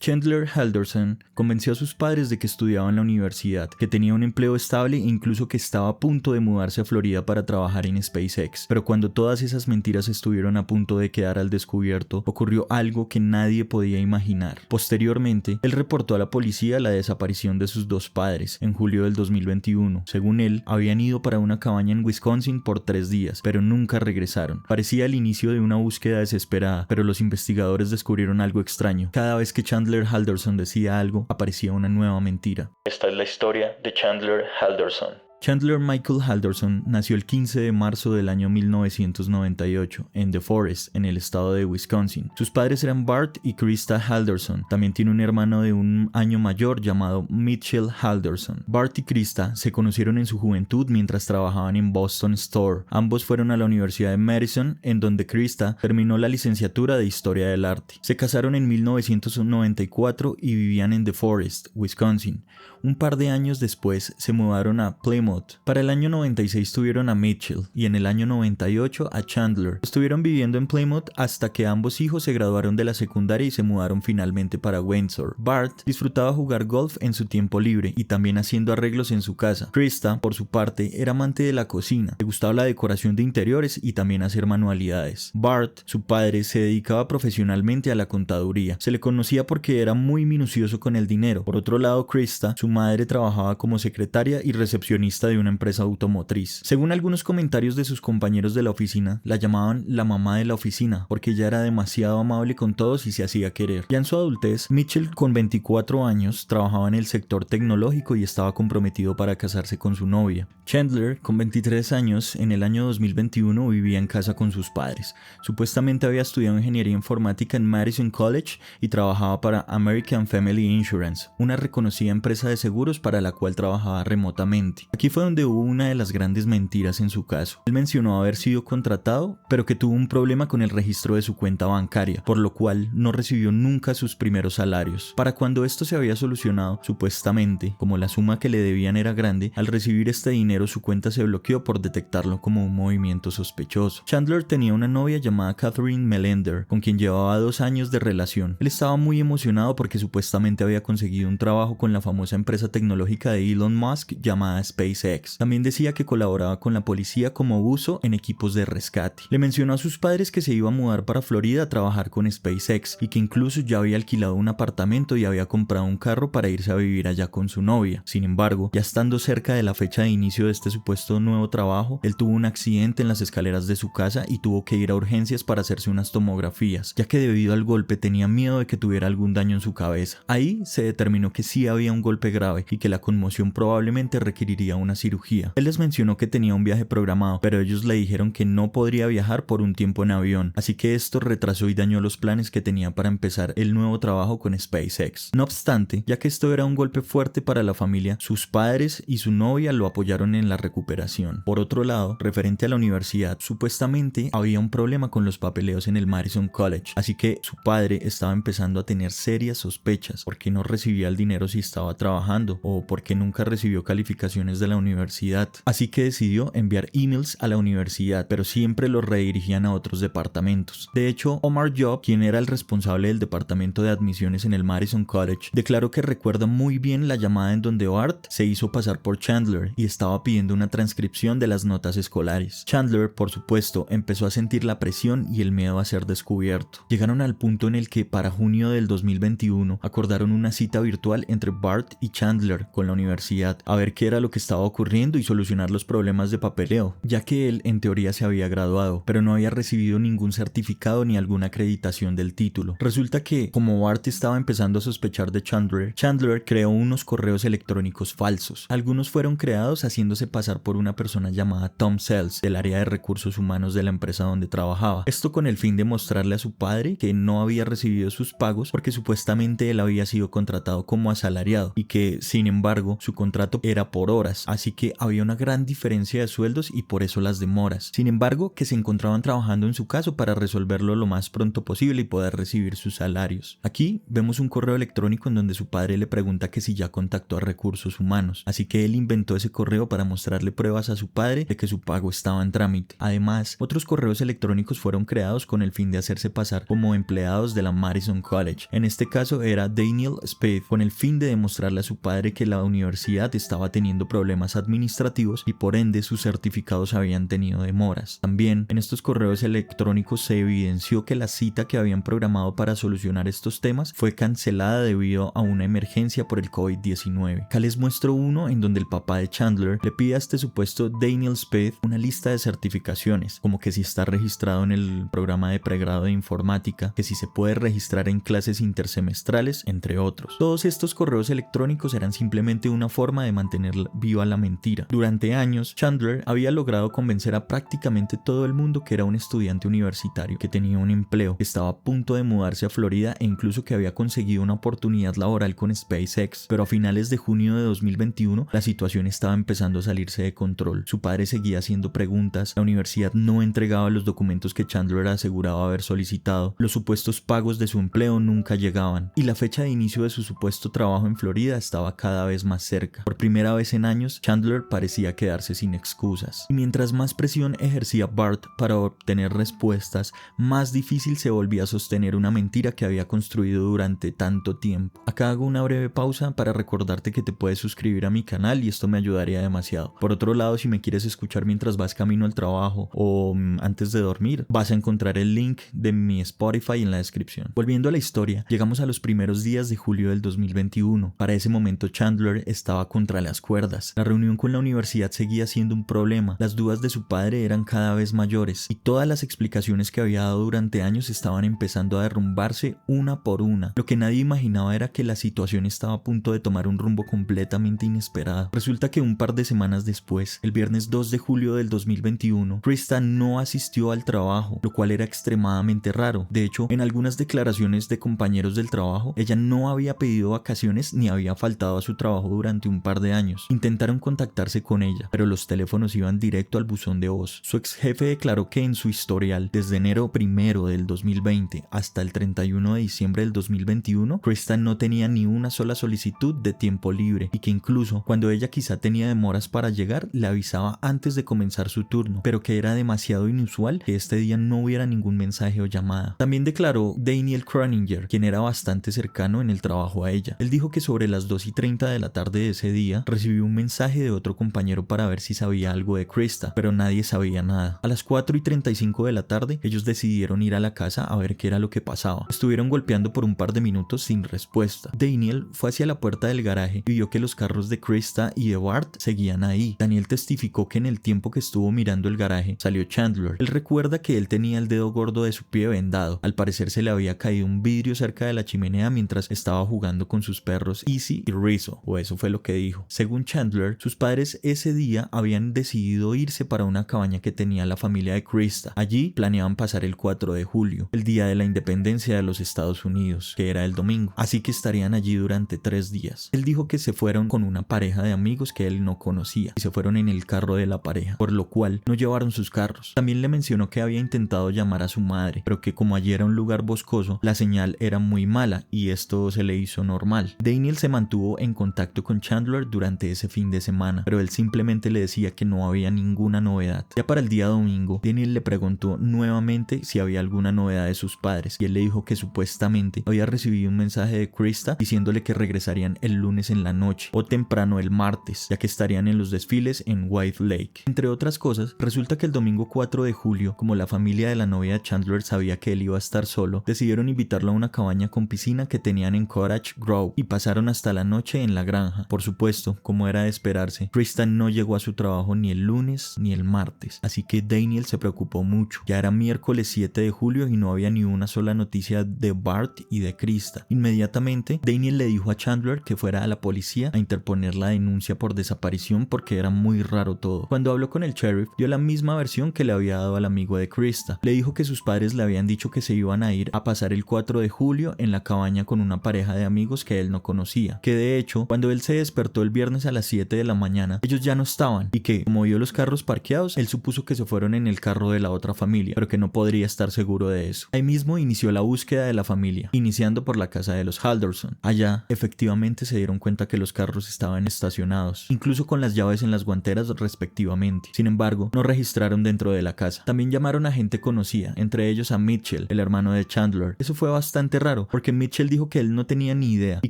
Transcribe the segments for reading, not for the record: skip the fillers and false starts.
Chandler Halderson convenció a sus padres de que estudiaba en la universidad, que tenía un empleo estable e incluso que estaba a punto de mudarse a Florida para trabajar en SpaceX. Pero cuando todas esas mentiras estuvieron a punto de quedar al descubierto, ocurrió algo que nadie podía imaginar. Posteriormente, él reportó a la policía la desaparición de sus dos padres en julio del 2021. Según él, habían ido para una cabaña en Wisconsin por 3 días, pero nunca regresaron. Parecía el inicio de una búsqueda desesperada, pero los investigadores descubrieron algo extraño. Cada vez que Chandler Halderson decía algo, aparecía una nueva mentira. Esta es la historia de Chandler Halderson. Chandler Michael Halderson nació el 15 de marzo del año 1998 en The Forest, en el estado de Wisconsin. Sus padres eran Bart y Krista Halderson. También tiene un hermano de un año mayor llamado Mitchell Halderson. Bart y Krista se conocieron en su juventud mientras trabajaban en Boston Store. Ambos fueron a la Universidad de Madison, en donde Krista terminó la licenciatura de Historia del Arte. Se casaron en 1994 y vivían en The Forest, Wisconsin. Un par de años después se mudaron a Plymouth. Para el año 96 tuvieron a Mitchell y en el año 98 a Chandler. Estuvieron viviendo en Plymouth hasta que ambos hijos se graduaron de la secundaria y se mudaron finalmente para Windsor. Bart disfrutaba jugar golf en su tiempo libre y también haciendo arreglos en su casa. Krista, por su parte, era amante de la cocina. Le gustaba la decoración de interiores y también hacer manualidades. Bart, su padre, se dedicaba profesionalmente a la contaduría. Se le conocía porque era muy minucioso con el dinero. Por otro lado, Krista, su madre, trabajaba como secretaria y recepcionista de una empresa automotriz. Según algunos comentarios de sus compañeros de la oficina, la llamaban la mamá de la oficina porque ella era demasiado amable con todos y se hacía querer. Ya en su adultez, Mitchell, con 24 años, trabajaba en el sector tecnológico y estaba comprometido para casarse con su novia. Chandler, con 23 años, en el año 2021 vivía en casa con sus padres. Supuestamente había estudiado ingeniería informática en Madison College y trabajaba para American Family Insurance, una reconocida empresa de seguros para la cual trabajaba remotamente. Aquí fue donde hubo una de las grandes mentiras en su caso. Él mencionó haber sido contratado, pero que tuvo un problema con el registro de su cuenta bancaria, por lo cual no recibió nunca sus primeros salarios. Para cuando esto se había solucionado, supuestamente, como la suma que le debían era grande, al recibir este dinero su cuenta se bloqueó por detectarlo como un movimiento sospechoso. Chandler tenía una novia llamada Catherine Melender, con quien llevaba 2 años de relación. Él estaba muy emocionado porque supuestamente había conseguido un trabajo con la famosa empresa tecnológica de Elon Musk llamada SpaceX. También decía que colaboraba con la policía como buzo en equipos de rescate. Le mencionó a sus padres que se iba a mudar para Florida a trabajar con SpaceX y que incluso ya había alquilado un apartamento y había comprado un carro para irse a vivir allá con su novia. Sin embargo, ya estando cerca de la fecha de inicio de este supuesto nuevo trabajo, él tuvo un accidente en las escaleras de su casa y tuvo que ir a urgencias para hacerse unas tomografías, ya que debido al golpe tenía miedo de que tuviera algún daño en su cabeza. Ahí se determinó que sí había un golpe grave y que la conmoción probablemente requeriría una cirugía. Él les mencionó que tenía un viaje programado, pero ellos le dijeron que no podría viajar por un tiempo en avión, así que esto retrasó y dañó los planes que tenía para empezar el nuevo trabajo con SpaceX. No obstante, ya que esto era un golpe fuerte para la familia, sus padres y su novia lo apoyaron en la recuperación. Por otro lado, referente a la universidad, supuestamente había un problema con los papeleos en el Madison College, así que su padre estaba empezando a tener serias sospechas porque no recibía el dinero si estaba trabajando o porque nunca recibió calificaciones de la universidad. Así que decidió enviar emails a la universidad, pero siempre los redirigían a otros departamentos. De hecho, Omar Job, quien era el responsable del departamento de admisiones en el Madison College, declaró que recuerda muy bien la llamada en donde Bart se hizo pasar por Chandler y estaba pidiendo una transcripción de las notas escolares. Chandler, por supuesto, empezó a sentir la presión y el miedo a ser descubierto. Llegaron al punto en el que para junio del 2021 acordaron una cita virtual entre Bart y Chandler con la universidad a ver qué era lo que estaba ocurriendo y solucionar los problemas de papeleo, ya que él en teoría se había graduado, pero no había recibido ningún certificado ni alguna acreditación del título. Resulta que, como Bart estaba empezando a sospechar de Chandler creó unos correos electrónicos falsos. Algunos fueron creados haciéndose pasar por una persona llamada Tom Sells, del área de recursos humanos de la empresa donde trabajaba. Esto con el fin de mostrarle a su padre que no había recibido sus pagos porque supuestamente él había sido contratado como asalariado y que, sin embargo, su contrato era por horas, así que había una gran diferencia de sueldos y por eso las demoras. Sin embargo, que se encontraban trabajando en su caso para resolverlo lo más pronto posible y poder recibir sus salarios. Aquí vemos un correo electrónico en donde su padre le pregunta que si ya contactó a Recursos Humanos, así que él inventó ese correo para mostrarle pruebas a su padre de que su pago estaba en trámite. Además, otros correos electrónicos fueron creados con el fin de hacerse pasar como empleados de la Madison College. En este caso era Daniel Spade, con el fin de demostrarle a su padre que la universidad estaba teniendo problemas administrativos y por ende sus certificados habían tenido demoras. También en estos correos electrónicos se evidenció que la cita que habían programado para solucionar estos temas fue cancelada debido a una emergencia por el COVID-19. Acá les muestro uno en donde el papá de Chandler le pide a este supuesto Daniel Spade una lista de certificaciones, como que si está registrado en el programa de pregrado de informática, que si se puede registrar en clases intersemestrales, entre otros. Todos estos correos electrónicos eran simplemente una forma de mantener viva la mentira. Durante años, Chandler había logrado convencer a prácticamente todo el mundo que era un estudiante universitario, que tenía un empleo, que estaba a punto de mudarse a Florida e incluso que había conseguido una oportunidad laboral con SpaceX, pero a finales de junio de 2021 la situación estaba empezando a salirse de control. Su padre seguía haciendo preguntas, la universidad no entregaba los documentos que Chandler aseguraba haber solicitado, los supuestos pagos de su empleo nunca llegaban y la fecha de inicio de su supuesto trabajo en Florida estaba cada vez más cerca. Por primera vez en años, Chandler parecía quedarse sin excusas. Y mientras más presión ejercía Bart para obtener respuestas, más difícil se volvía a sostener una mentira que había construido durante tanto tiempo. Acá hago una breve pausa para recordarte que te puedes suscribir a mi canal y esto me ayudaría demasiado. Por otro lado, si me quieres escuchar mientras vas camino al trabajo o antes de dormir, vas a encontrar el link de mi Spotify en la descripción. Volviendo a la historia, llegamos a los primeros días de julio del 2021. Para ese momento Chandler estaba contra las cuerdas. La reunión con la universidad seguía siendo un problema. Las dudas de su padre eran cada vez mayores y todas las explicaciones que había dado durante años estaban empezando a derrumbarse una por una. Lo que nadie imaginaba era que la situación estaba a punto de tomar un rumbo completamente inesperado. Resulta que un par de semanas después, el viernes 2 de julio del 2021, Krista no asistió al trabajo, lo cual era extremadamente raro. De hecho, en algunas declaraciones de compañeros del trabajo, ella no había pedido vacaciones ni había faltado a su trabajo durante un par de años. Intentaron contactarse con ella, pero los teléfonos iban directo al buzón de voz. Su ex jefe declaró que en su historial, desde enero 1 del 2020 hasta el 31 de diciembre del 2021, Krista no tenía ni una sola solicitud de tiempo libre y que incluso cuando ella quizá tenía demoras para llegar, le avisaba antes de comenzar su turno, pero que era demasiado inusual que este día no hubiera ningún mensaje o llamada. También declaró Daniel Croninger, quien era bastante cercano en el trabajo a ella. Él dijo que sobre las 2:30 de la tarde de ese día recibió un mensaje de otro compañero para ver si sabía algo de Krista, pero nadie sabía nada. A las 4:35 de la tarde, ellos decidieron ir a la casa a ver qué era lo que pasaba. Estuvieron golpeando por un par de minutos sin respuesta. Daniel fue hacia la puerta del garaje y vio que los carros de Krista y de Bart seguían ahí. Daniel testificó que en el tiempo que estuvo mirando el garaje, salió Chandler. Él recuerda que él tenía el dedo gordo de su pie vendado. Al parecer se le había caído un vidrio cerca de la chimenea mientras estaba jugando con sus perros Easy y Rizzo, o eso fue lo que dijo. Según Chandler, sus padres ese día habían decidido irse para una cabaña que tenía la familia de Krista. Allí planeaban pasar el 4 de julio, el día de la independencia de los Estados Unidos, que era el domingo, así que estarían allí durante 3 días. Él dijo que se fueron con una pareja de amigos que él no conocía y se fueron en el carro de la pareja, por lo cual no llevaron sus carros. También le mencionó que había intentado llamar a su madre, pero que como allí era un lugar boscoso, la señal era muy mala y esto se le hizo normal. Daniel se mantuvo en contacto con Chandler durante ese fin de semana, pero él simplemente le decía que no había ninguna novedad. Ya para el día domingo, Daniel le preguntó nuevamente si había alguna novedad de sus padres y él le dijo que supuestamente había recibido un mensaje de Krista diciéndole que regresarían el lunes en la noche o temprano el martes, ya que estarían en los desfiles en White Lake. Entre otras cosas, resulta que el domingo 4 de julio, como la familia de la novia de Chandler sabía que él iba a estar solo, decidieron invitarlo a una cabaña con piscina que tenían en Cottage Grove y pasaron hasta la noche en la granja. Por supuesto, como era de esperarse, Krista no llegó a su trabajo ni el lunes ni el martes, así que Daniel se preocupó mucho. Ya era miércoles 7 de julio y no había ni una sola noticia de Bart y de Krista. Inmediatamente, Daniel le dijo a Chandler que fuera a la policía a interponer la denuncia por desaparición porque era muy raro todo. Cuando habló con el sheriff, dio la misma versión que le había dado al amigo de Krista. Le dijo que sus padres le habían dicho que se iban a ir a pasar el 4 de julio en la cabaña con una pareja de amigos que él no conocía, que de hecho, cuando él se despertó el viernes a las 7 de la mañana, ellos ya no estaban y que, como vio los carros parqueados, él supuso que se fueron en el carro de la otra familia, pero que no podría estar seguro de eso. Ahí mismo inició la búsqueda de la familia, iniciando por la casa de los Halldorson. Allá, efectivamente se dieron cuenta que los carros estaban estacionados, incluso con las llaves en las guanteras respectivamente. Sin embargo, no registraron dentro de la casa. También llamaron a gente conocida, entre ellos a Mitchell, el hermano de Chandler. Eso fue bastante raro, porque Mitchell dijo que él no tenía ni idea y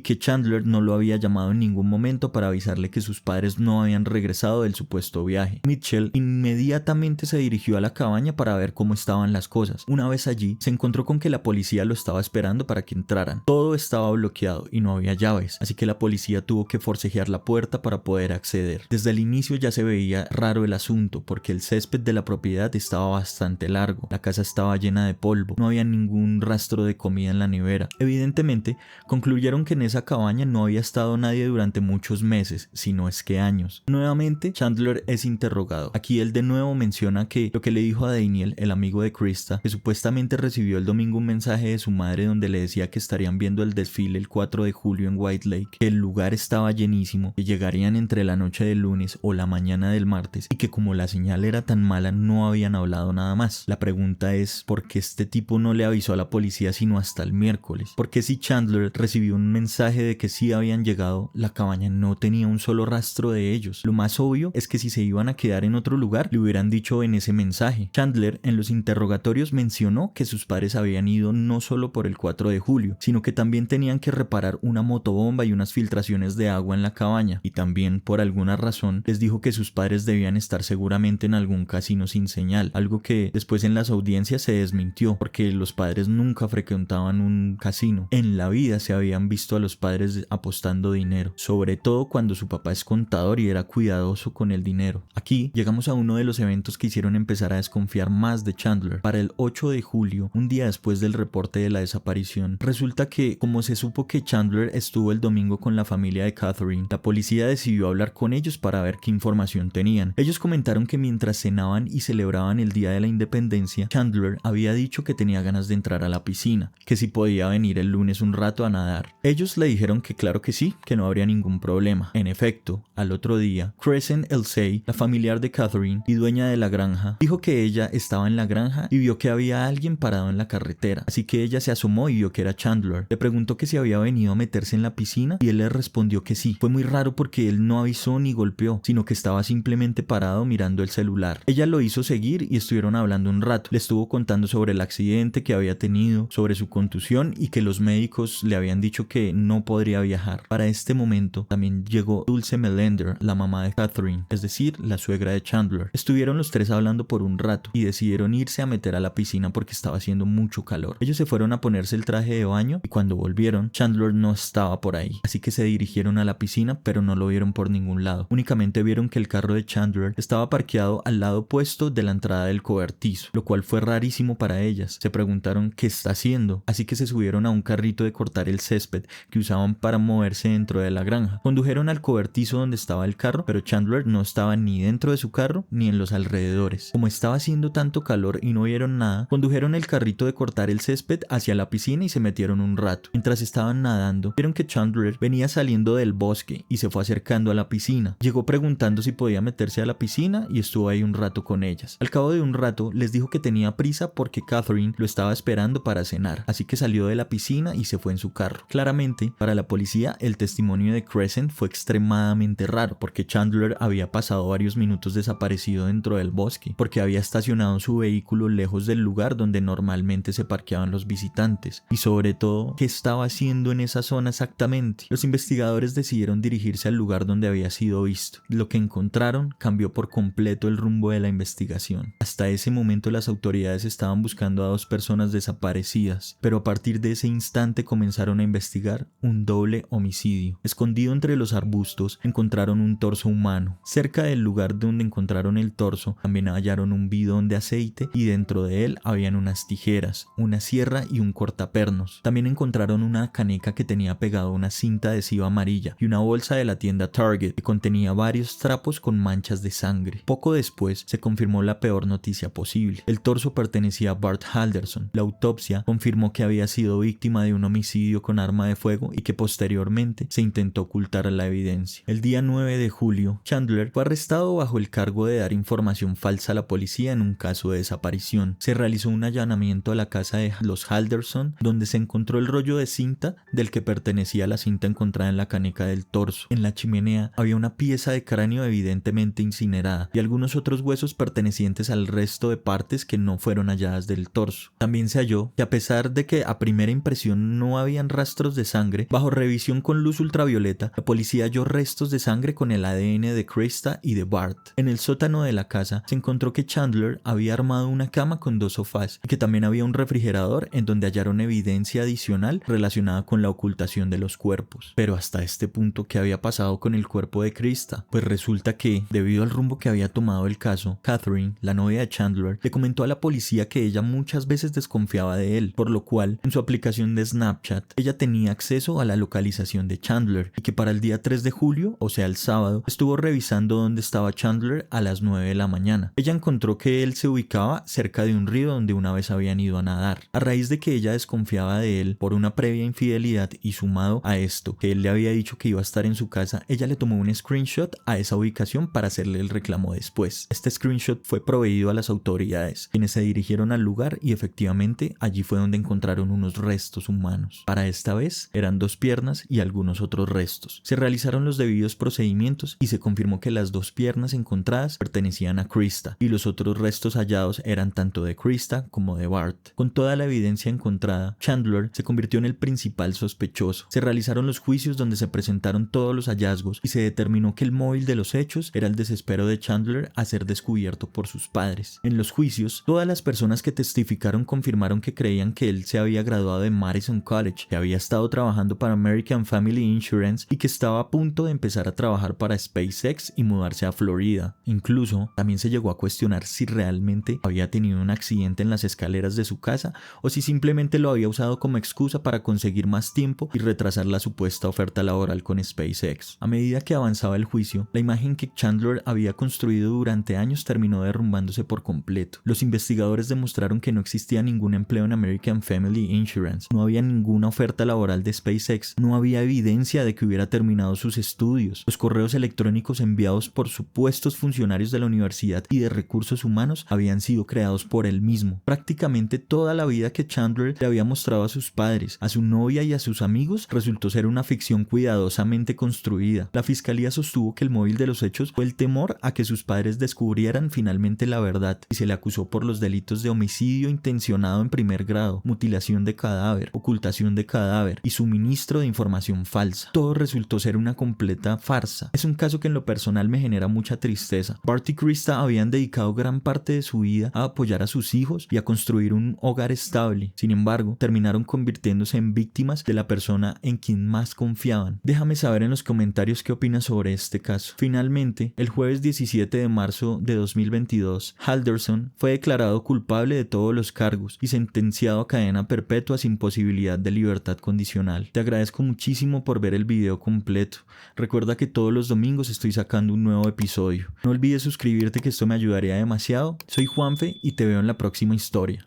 que Chandler no lo había llamado en ningún momento para avisarle que sus padres no habían regresado del supuesto viaje. Mitchell inmediatamente se dirigió a la cabaña para ver cómo estaban las cosas. Una vez allí, se encontró con que la policía lo estaba esperando para que entraran. Todo estaba bloqueado y no había llaves, así que la policía tuvo que forcejear la puerta para poder acceder. Desde el inicio ya se veía raro el asunto, porque el césped de la propiedad estaba bastante largo, la casa estaba llena de polvo, no había ningún rastro de comida en la nevera. Evidentemente, concluyeron que en esa cabaña no había estado nadie durante muchos meses, si no es que años. Nuevamente, Chandler es interrogado. Aquí él de nuevo menciona que lo que le dijo a Daniel, el amigo de Krista, que supuestamente recibió el domingo un mensaje de su madre donde le decía que estarían viendo el desfile el 4 de julio en White Lake, que el lugar estaba llenísimo, que llegarían entre la noche del lunes o la mañana del martes y que como la señal era tan mala no habían hablado nada más. La pregunta es ¿por qué este tipo no le avisó a la policía sino hasta el miércoles? Porque si Chandler recibió un mensaje de que sí habían llegado, la cabaña no tenía un solo rastro de ellos. Lo más obvio es que si se iban a quedar en otro lugar, le hubieran dicho en ese mensaje. Chandler en los interrogatorios mencionó que sus padres habían ido no solo por el 4 de julio, sino que también tenían que reparar una motobomba y unas filtraciones de agua en la cabaña, y también por alguna razón les dijo que sus padres debían estar seguramente en algún casino sin señal, algo que después en las audiencias se desmintió, porque los padres nunca frecuentaban un casino. En la vida se habían visto a los padres apostando dinero, sobre todo cuando su papá es contador y era cuidadoso con el dinero. Aquí llegamos a uno de los eventos que hicieron empezar a desconfiar más de Chandler. Para el 8 de julio, un día después del reporte de la desaparición, resulta que, como se supo que Chandler estuvo el domingo con la familia de Catherine, la policía decidió hablar con ellos para ver qué información tenían. Ellos comentaron que mientras cenaban y celebraban el Día de la Independencia, Chandler había dicho que tenía ganas de entrar a la piscina, que si podía venir el lunes un rato a nadar. Ellos le dijeron que claro que sí, que no habría ningún problema. En efecto, al otro día, Crescent Elsey, la familiar de Catherine y dueña de la granja, dijo que ella estaba en la granja y vio que había alguien parado en la carretera, así que ella se asomó y vio que era Chandler. Le preguntó que si había venido a meterse en la piscina y él le respondió que sí. Fue muy raro porque él no avisó ni golpeó, sino que estaba simplemente parado mirando el celular. Ella lo hizo seguir y estuvieron hablando un rato. Le estuvo contando sobre el accidente que había tenido, sobre su contusión y que los médicos le habían dicho que no podría viajar. Para este momento también llegó Dulce Melander, la mamá de Catherine, es decir, la suegra de Chandler. Estuvieron los tres hablando por un rato y decidieron irse a meter a la piscina porque estaba haciendo mucho calor. Ellos se fueron a ponerse el traje de baño y cuando volvieron, Chandler no estaba por ahí. Así que se dirigieron a la piscina, pero no lo vieron por ningún lado. Únicamente vieron que el carro de Chandler estaba parqueado al lado opuesto de la entrada del cobertizo, lo cual fue rarísimo para ellas. Se preguntaron qué está haciendo, así que se subieron a un carrito de cortar el césped que usaban para moverse dentro de la granja. Condujeron al cobertizo donde estaba el carro, pero Chandler no estaba ni dentro de su carro ni en los alrededores. Como estaba haciendo tanto calor y no vieron nada, condujeron el carrito de cortar el césped hacia la piscina y se metieron un rato. Mientras estaban nadando, vieron que Chandler venía saliendo del bosque y se fue acercando a la piscina. Llegó preguntando si podía meterse a la piscina y estuvo ahí un rato con ellas. Al cabo de un rato les dijo que tenía prisa porque Catherine lo estaba esperando para cenar, así que salió de la piscina y se fue en su carro. Claramente, para la policía, el testimonio de Crescent fue extremadamente raro porque Chandler había pasado varios minutos desaparecido dentro del bosque, porque había estacionado su vehículo lejos del lugar donde normalmente se parqueaban los visitantes, y sobre todo, ¿qué estaba haciendo en esa zona exactamente? Los investigadores decidieron dirigirse al lugar donde había sido visto. Lo que encontraron cambió por completo el rumbo de la investigación. Hasta ese momento las autoridades estaban buscando a 2 personas desaparecidas, pero a partir de ese instante comenzaron a investigar un doble homicidio. Escondido entre los arbustos encontraron un torso humano. Cerca del lugar donde encontraron el torso también hallaron un bidón de aceite y dentro de él habían unas tijeras, una sierra y un cortapernos. También encontraron una caneca que tenía pegado una cinta adhesiva amarilla y una bolsa de la tienda Target que contenía varios trapos con manchas de sangre. Poco después se confirmó la peor noticia posible. El torso pertenecía a Bart Halderson. La autopsia confirmó que había sido víctima de un homicidio con arma de fuego y que posteriormente se intentó ocultar la evidencia. El día día 9 de julio, Chandler fue arrestado bajo el cargo de dar información falsa a la policía en un caso de desaparición. Se realizó un allanamiento a la casa de los Alderson, donde se encontró el rollo de cinta del que pertenecía a la cinta encontrada en la caneca del torso. En la chimenea había una pieza de cráneo evidentemente incinerada y algunos otros huesos pertenecientes al resto de partes que no fueron halladas del torso. También se halló que, a pesar de que a primera impresión no habían rastros de sangre, bajo revisión con luz ultravioleta, la policía halló restos de sangre con el ADN de Krista y de Bart. En el sótano de la casa se encontró que Chandler había armado una cama con 2 sofás y que también había un refrigerador en donde hallaron evidencia adicional relacionada con la ocultación de los cuerpos. Pero hasta este punto, ¿qué había pasado con el cuerpo de Krista? Pues resulta que, debido al rumbo que había tomado el caso, Catherine, la novia de Chandler, le comentó a la policía que ella muchas veces desconfiaba de él, por lo cual, en su aplicación de Snapchat, ella tenía acceso a la localización de Chandler y que para el día 3 de julio, o sea el sábado, estuvo revisando dónde estaba Chandler a las 9 de la mañana. Ella encontró que él se ubicaba cerca de un río donde una vez habían ido a nadar. A raíz de que ella desconfiaba de él por una previa infidelidad y sumado a esto, que él le había dicho que iba a estar en su casa, ella le tomó un screenshot a esa ubicación para hacerle el reclamo después. Este screenshot fue proveído a las autoridades, quienes se dirigieron al lugar y efectivamente allí fue donde encontraron unos restos humanos. Para esta vez eran 2 piernas y algunos otros restos. Se realizaron los debidos procedimientos y se confirmó que las 2 piernas encontradas pertenecían a Krista y los otros restos hallados eran tanto de Krista como de Bart. Con toda la evidencia encontrada, Chandler se convirtió en el principal sospechoso. Se realizaron los juicios donde se presentaron todos los hallazgos y se determinó que el móvil de los hechos era el desespero de Chandler a ser descubierto por sus padres. En los juicios, todas las personas que testificaron confirmaron que creían que él se había graduado de Madison College, que había estado trabajando para American Family Insurance y que estaba a punto de empezar a trabajar para SpaceX y mudarse a Florida. Incluso, también se llegó a cuestionar si realmente había tenido un accidente en las escaleras de su casa o si simplemente lo había usado como excusa para conseguir más tiempo y retrasar la supuesta oferta laboral con SpaceX. A medida que avanzaba el juicio, la imagen que Chandler había construido durante años terminó derrumbándose por completo. Los investigadores demostraron que no existía ningún empleo en American Family Insurance, no había ninguna oferta laboral de SpaceX, no había evidencia de que hubiera terminado sus estudios. Los correos electrónicos enviados por supuestos funcionarios de la universidad y de recursos humanos habían sido creados por él mismo. Prácticamente toda la vida que Chandler le había mostrado a sus padres, a su novia y a sus amigos resultó ser una ficción cuidadosamente construida. La fiscalía sostuvo que el móvil de los hechos fue el temor a que sus padres descubrieran finalmente la verdad y se le acusó por los delitos de homicidio intencionado en primer grado, mutilación de cadáver, ocultación de cadáver y suministro de información falsa. Todo resultó ser una completa farsa. Es un caso que en lo personal me genera mucha tristeza. Bart y Krista habían dedicado gran parte de su vida a apoyar a sus hijos y a construir un hogar estable. Sin embargo, terminaron convirtiéndose en víctimas de la persona en quien más confiaban. Déjame saber en los comentarios qué opinas sobre este caso. Finalmente, el jueves 17 de marzo de 2022, Alderson fue declarado culpable de todos los cargos y sentenciado a cadena perpetua sin posibilidad de libertad condicional. Te agradezco muchísimo por ver el video completo. Recuerda que todos los domingos estoy sacando un nuevo episodio. No olvides suscribirte, que esto me ayudaría demasiado. Soy Juanfe y te veo en la próxima historia.